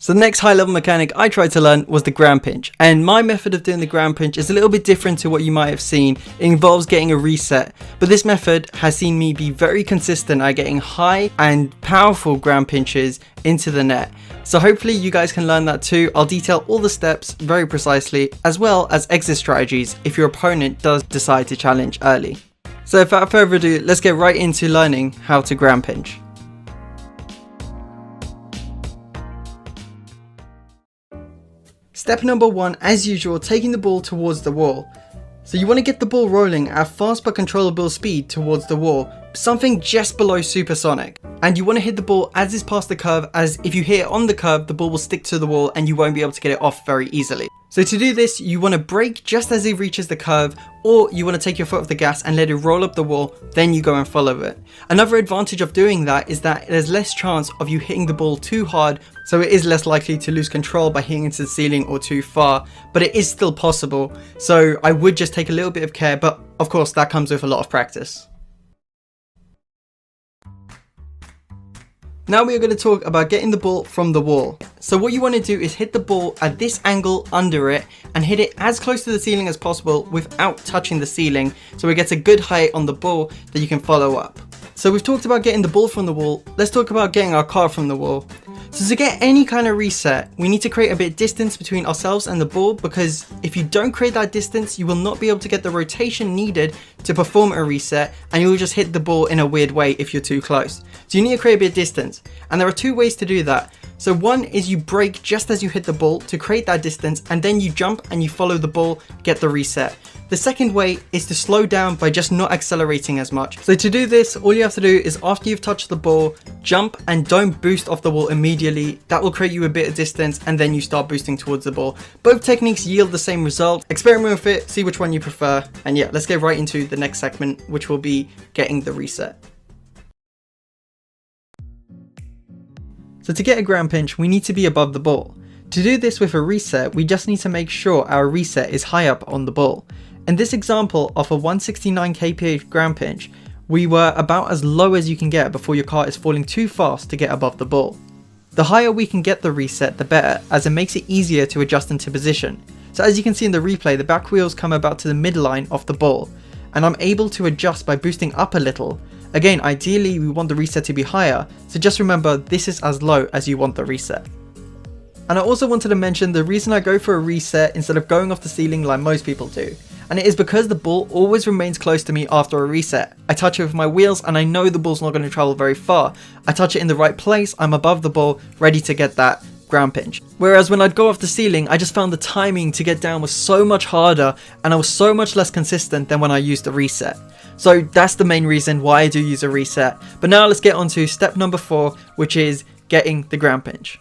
So the next high level mechanic I tried to learn was the ground pinch, and my method of doing the ground pinch is a little bit different to what you might have seen. It involves getting a reset, but this method has seen me be very consistent at getting high and powerful ground pinches into the net. So hopefully you guys can learn that too. I'll detail all the steps very precisely, as well as exit strategies if your opponent does decide to challenge early. So without further ado, let's get right into learning how to ground pinch. Step number 1, as usual, taking the ball towards the wall. So you want to get the ball rolling at a fast but controllable speed towards the wall, something just below supersonic. And you want to hit the ball as it's past the curve, as if you hit it on the curve, the ball will stick to the wall and you won't be able to get it off very easily. So to do this, you want to brake just as it reaches the curve, or you want to take your foot off the gas and let it roll up the wall, then you go and follow it. Another advantage of doing that is that there's less chance of you hitting the ball too hard, so it is less likely to lose control by hitting into the ceiling or too far, but it is still possible. So I would just take a little bit of care, but of course that comes with a lot of practice. Now we are going to talk about getting the ball from the wall. So what you want to do is hit the ball at this angle under it and hit it as close to the ceiling as possible without touching the ceiling, so it gets a good height on the ball that you can follow up. So we've talked about getting the ball from the wall, let's talk about getting our car from the wall. So to get any kind of reset, we need to create a bit of distance between ourselves and the ball, because if you don't create that distance, you will not be able to get the rotation needed to perform a reset, and you'll just hit the ball in a weird way if you're too close. So you need to create a bit of distance, and there are two ways to do that. So one is you brake just as you hit the ball to create that distance, and then you jump and you follow the ball, get the reset. The second way is to slow down by just not accelerating as much. So to do this, all you have to do is after you've touched the ball, jump and don't boost off the wall immediately. That will create you a bit of distance and then you start boosting towards the ball. Both techniques yield the same result. Experiment with it, see which one you prefer. And yeah, let's get right into the next segment, which will be getting the reset. So to get a ground pinch, we need to be above the ball. To do this with a reset, we just need to make sure our reset is high up on the ball. In this example of a 169 kph ground pinch, we were about as low as you can get before your car is falling too fast to get above the ball. The higher we can get the reset, the better, as it makes it easier to adjust into position. So as you can see in the replay, the back wheels come about to the midline of the ball, and I'm able to adjust by boosting up a little. Again, ideally we want the reset to be higher, so just remember this is as low as you want the reset. And I also wanted to mention the reason I go for a reset instead of going off the ceiling like most people do. And it is because the ball always remains close to me after a reset. I touch it with my wheels and I know the ball's not going to travel very far. I touch it in the right place, I'm above the ball, ready to get that ground pinch. Whereas when I'd go off the ceiling, I just found the timing to get down was so much harder and I was so much less consistent than when I used the reset. So that's the main reason why I do use a reset. But now let's get on to step number 4, which is getting the ground pinch.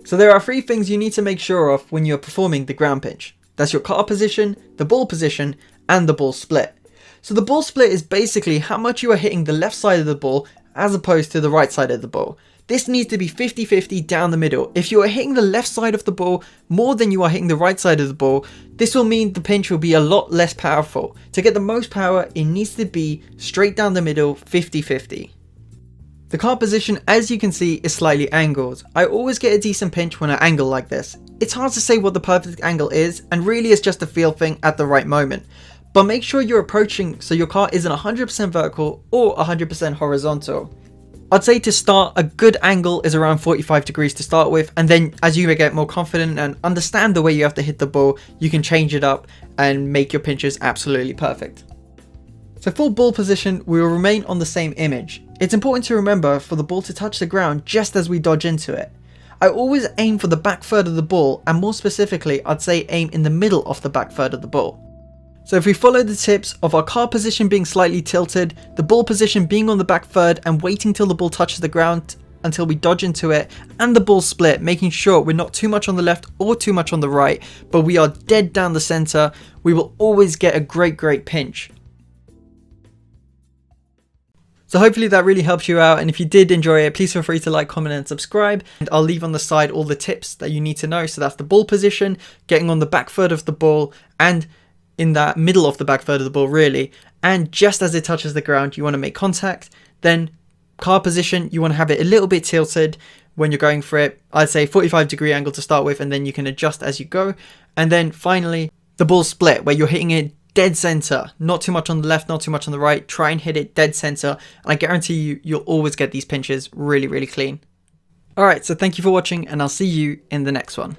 So there are 3 things you need to make sure of when you're performing the ground pinch. That's your car position, the ball position, and the ball split. So the ball split is basically how much you are hitting the left side of the ball as opposed to the right side of the ball. This needs to be 50-50 down the middle. If you are hitting the left side of the ball more than you are hitting the right side of the ball, this will mean the pinch will be a lot less powerful. To get the most power, it needs to be straight down the middle, 50-50. The car position, as you can see, is slightly angled. I always get a decent pinch when I angle like this. It's hard to say what the perfect angle is, and really it's just a feel thing at the right moment. But make sure you're approaching so your car isn't 100% vertical or 100% horizontal. I'd say to start, a good angle is around 45 degrees to start with, and then as you get more confident and understand the way you have to hit the ball, you can change it up and make your pinches absolutely perfect. So for ball position, we will remain on the same image. It's important to remember for the ball to touch the ground just as we dodge into it. I always aim for the back third of the ball, and more specifically, I'd say aim in the middle of the back third of the ball. So if we follow the tips of our car position being slightly tilted, the ball position being on the back third and waiting till the ball touches the ground until we dodge into it, and the ball split, making sure we're not too much on the left or too much on the right, but we are dead down the center, we will always get a great pinch. So hopefully that really helps you out, and if you did enjoy it, please feel free to like, comment and subscribe, and I'll leave on the side all the tips that you need to know. So that's the ball position, getting on the back third of the ball, and in that middle of the back third of the ball really, and just as it touches the ground you want to make contact. Then car position, you want to have it a little bit tilted, when you're going for it. I'd say 45-degree angle to start with, and then you can adjust as you go. And then finally, the ball split, where you're hitting it dead center, not too much on the left, not too much on the right. Try and hit it dead center, and I guarantee you, you'll always get these pinches really, really clean. Alright, so thank you for watching, and I'll see you in the next one.